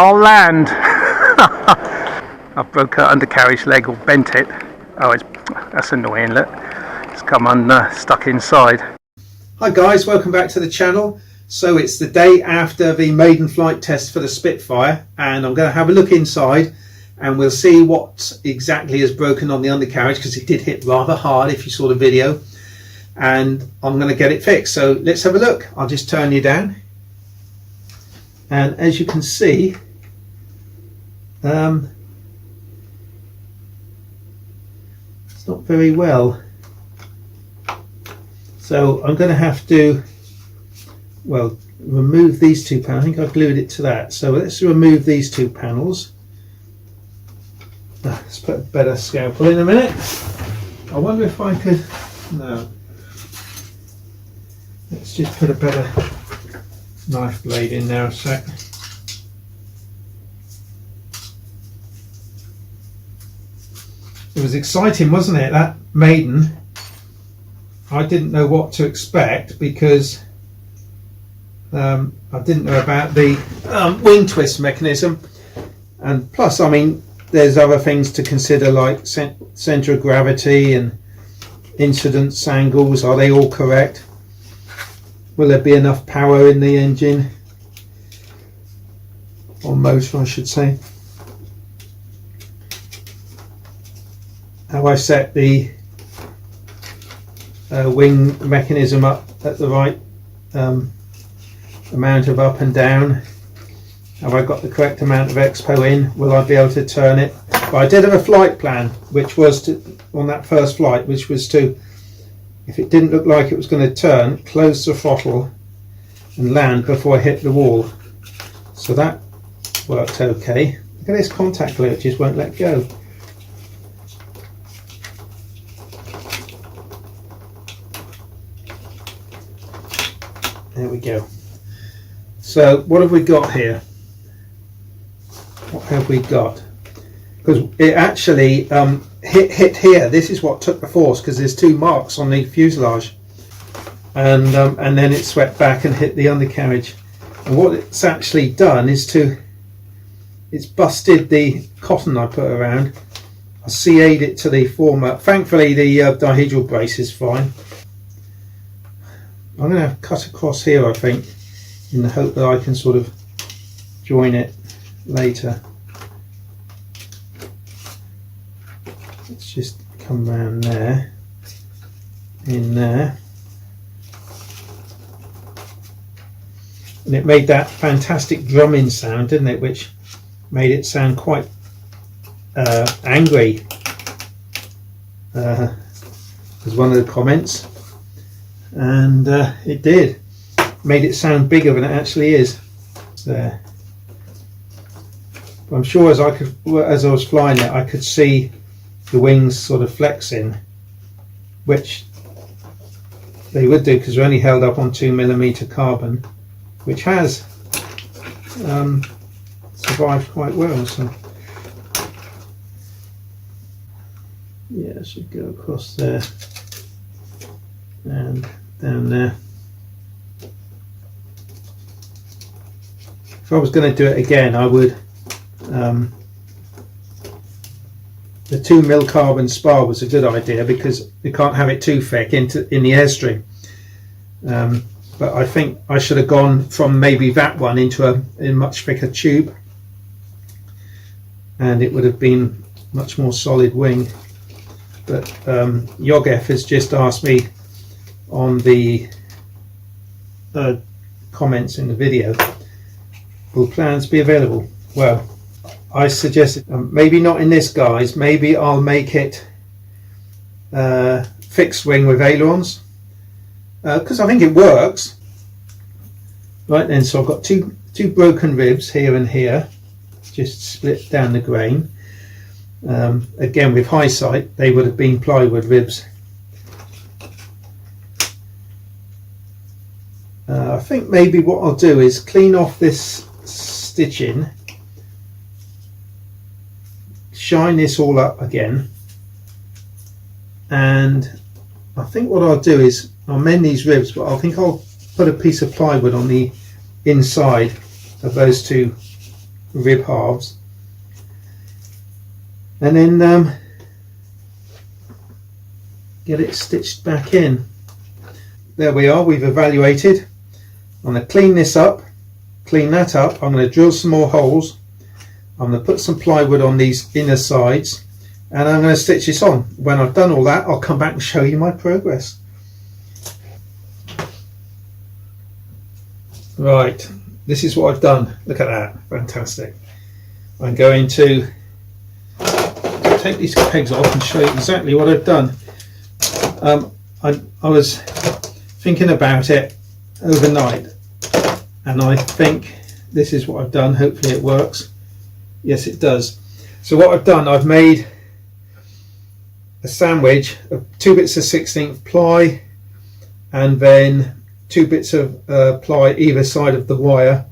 I'll land. I broke her undercarriage leg or bent it. Oh, that's annoying. Look, it's come stuck inside. Hi guys, welcome back to the channel. So it's the day after the maiden flight test for the Spitfire, and I'm going to have a look inside and we'll see what exactly is broken on the undercarriage, because it did hit rather hard if you saw the video, and I'm going to get it fixed. So let's have a look. I'll just turn you down, and as you can see, it's not very well. So I'm going to have to, well, remove these two panels. I think I glued it to that. So let's remove these two panels. Let's put a better scalpel in a minute. I wonder if I could, no. Let's just put a better knife blade in there a sec. It was exciting, wasn't it, that maiden? I didn't know what to expect because I didn't know about the wing twist mechanism, and plus, I mean, there's other things to consider, like centre of gravity and incidence angles. Are they all correct? Will there be enough power in the engine, or motor I should say? Have I set the wing mechanism up at the right amount of up and down? Have I got the correct amount of expo in? Will I be able to turn it? But I did have a flight plan, which was to, on that first flight, which was to, if it didn't look like it was going to turn, close the throttle and land before I hit the wall. So that worked okay. Look at this contact glue, it just won't let go. There we go. So what have we got here? What have we got? Because it actually hit here. This is what took the force, because there's two marks on the fuselage, and then it swept back and hit the undercarriage. And what it's actually done is it's busted the cotton I put around. I CA'd it to the former. Thankfully the dihedral brace is fine. I'm going to cut across here, I think, in the hope that I can sort of join it later. Let's just come round there, in there, and it made that fantastic drumming sound, didn't it, which made it sound quite angry, was one of the comments, and it did, made it sound bigger than it actually is. There. I'm sure as I was flying it, I could see the wings sort of flexing, which they would do because they're only held up on 2mm carbon, which has survived quite well. So yeah, I should go across there and down there. If I was going to do it again, I would. The 2mm carbon spar was a good idea because you can't have it too thick in the airstream. But I think I should have gone from maybe that one into a much thicker tube, and it would have been much more solid wing. But Yogef has just asked me on the comments in the video, will plans be available? Well, I suggested maybe not in this guise, maybe I'll make it fixed wing with ailerons, because I think it works. Right then, so I've got two broken ribs here and here, just split down the grain. Again, with high sight, they would have been plywood ribs. I think maybe what I'll do is clean off this stitching, shine this all up again, and I think what I'll do is I'll mend these ribs, but I think I'll put a piece of plywood on the inside of those two rib halves, and then get it stitched back in. There we are, we've evaluated. I'm going to clean this up, clean that up. I'm going to drill some more holes. I'm going to put some plywood on these inner sides, and I'm going to stitch this on. When I've done all that, I'll come back and show you my progress. Right, this is what I've done. Look at that, fantastic. I'm going to take these pegs off and show you exactly what I've done. I was thinking about it overnight, and I think this is what I've done. Hopefully it works. Yes, it does. So what I've done, I've made a sandwich of 2 bits of 16th ply, and then 2 bits of ply either side of the wire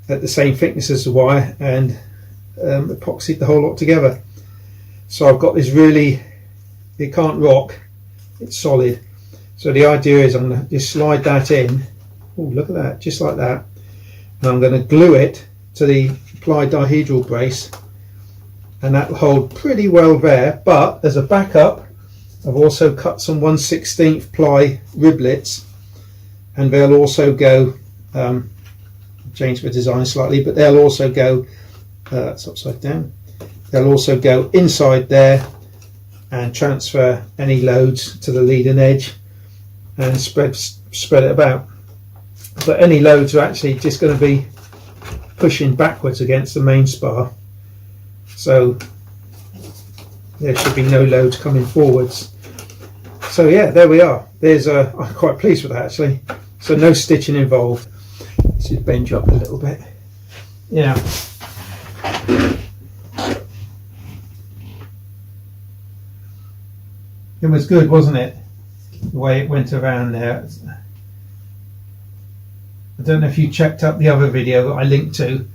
at the same thickness as the wire, and epoxied the whole lot together. So I've got this really, it can't rock, it's solid. So the idea is I'm going to just slide that in. Oh, look at that, just like that. And I'm going to glue it to the ply dihedral brace, and that will hold pretty well there. But as a backup, I've also cut some 1/16 ply riblets, and they'll also go, change the design slightly, but they'll also go, it's upside down, they'll also go inside there and transfer any loads to the leading edge and spread it about. But any loads are actually just going to be pushing backwards against the main spar, so there should be no loads coming forwards. So yeah, there we are. I'm quite pleased with that actually. So no stitching involved. Let's just bend you up a little bit. Yeah. It was good, wasn't it? The way it went around there. I don't know if you checked up the other video that I linked to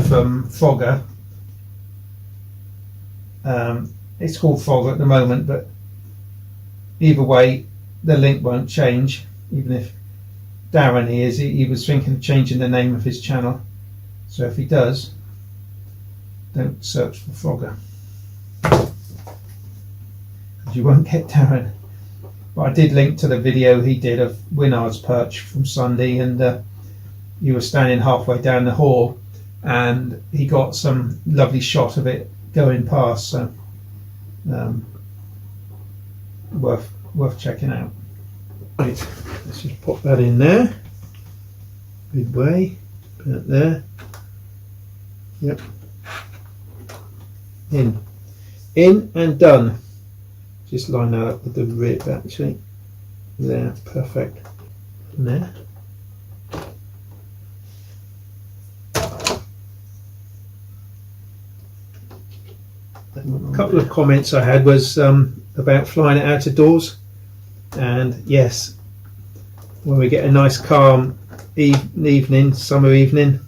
from Fogger. It's called Fogger at the moment, but either way the link won't change. Even if Darren he was thinking of changing the name of his channel, so if he does, don't search for Fogger, you won't get Darren. But I did link to the video he did of Winard's perch from Sunday, and you were standing halfway down the hall and he got some lovely shot of it going past, so worth checking out. Right, let's just pop that in there midway, put it there. Yep, in and done. Just line that up with the rib actually. There, perfect. And there. A couple of comments I had was about flying it out of doors, and yes, when we get a nice calm evening, summer evening,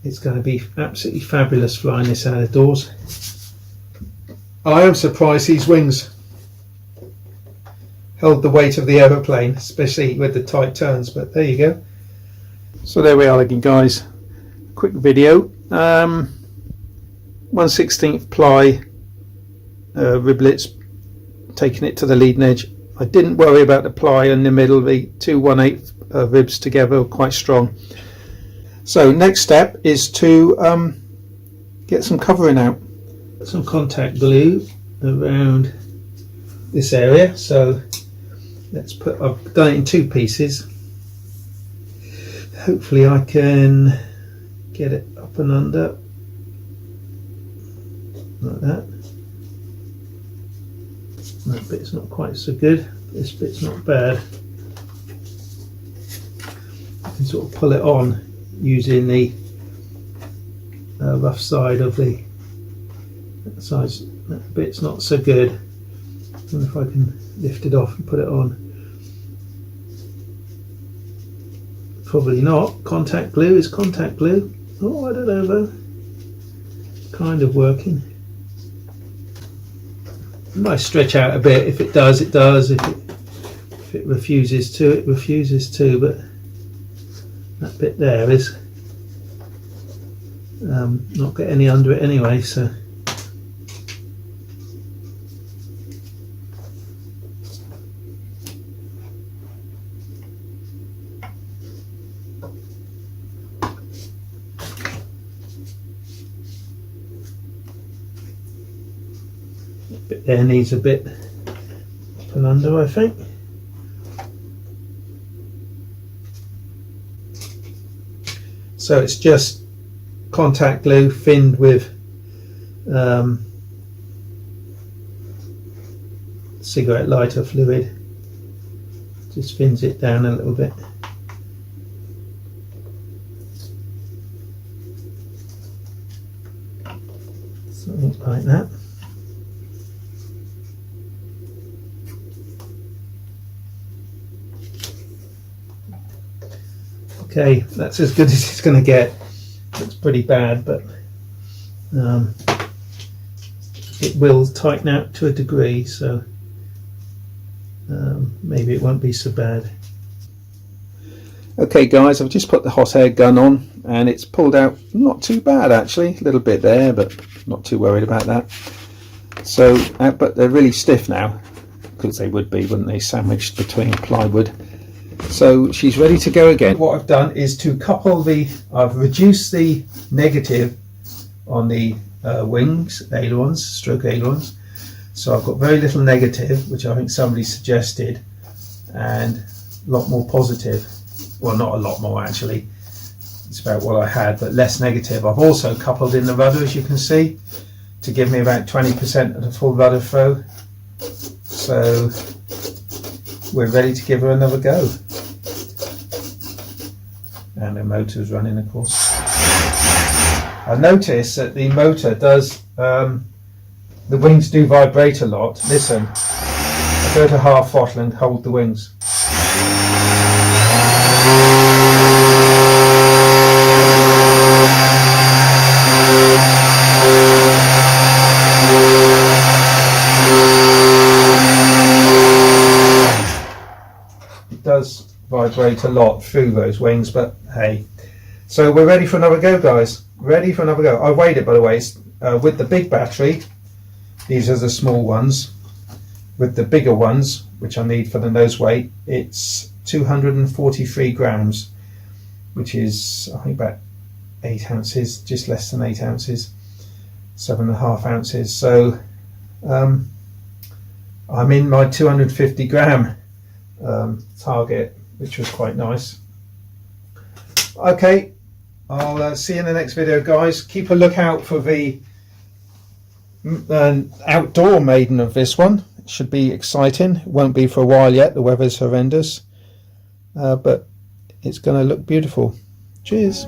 it's going to be absolutely fabulous flying this out of doors. I am surprised these wings held the weight of the aeroplane, especially with the tight turns, but there you go. So there we are again, guys. Quick video. 1/16 ply riblets, taking it to the leading edge. I didn't worry about the ply in the middle. The 2 1/8 ribs together are quite strong. So next step is to get some covering out. Some contact glue around this area, so let's put, I've done it in 2 pieces. Hopefully I can get it up and under like that. That bit's not quite so good, this bit's not bad. I can sort of pull it on using the rough side of the size. That bit's not so good. I don't know if I can lift it off and put it on. Probably not. Contact glue is contact glue. Oh, I don't know though. Kind of working. It might stretch out a bit. If it does, it does. If it refuses to, it refuses to. But that bit there is not get any under it anyway, so bit there needs a bit up and under, I think. So it's just contact glue thinned with cigarette lighter fluid. Just thins it down a little bit. Something like that. Okay, that's as good as it's going to get. It's pretty bad, but it will tighten out to a degree, so maybe it won't be so bad. Okay guys, I've just put the hot air gun on and it's pulled out not too bad actually, a little bit there, but not too worried about that. So, but they're really stiff now, because they would be, wouldn't they, sandwiched between plywood. So she's ready to go again. What I've done is to couple I've reduced the negative on the wings, ailerons, stroke ailerons. So I've got very little negative, which I think somebody suggested, and a lot more positive. Well, not a lot more actually. It's about what I had, but less negative. I've also coupled in the rudder, as you can see, to give me about 20% of the full rudder throw. So we're ready to give her another go. And the motor's running, of course. I notice that the motor does, the wings do vibrate a lot. Listen, I go to half throttle and hold the wings. It does vibrate a lot through those wings, but hey. So we're ready for another go, guys. Ready for another go. I weighed it, by the way, with the big battery. These are the small ones. With the bigger ones, which I need for the nose weight, it's 243 grams, which is, I think, about 8 ounces, just less than 8 ounces, 7.5 ounces. So I'm in my 250 gram target, which was quite nice. Okay, I'll see you in the next video, guys. Keep a lookout for the outdoor maiden of this one. It should be exciting. It won't be for a while yet, the weather's horrendous, but it's going to look beautiful. Cheers.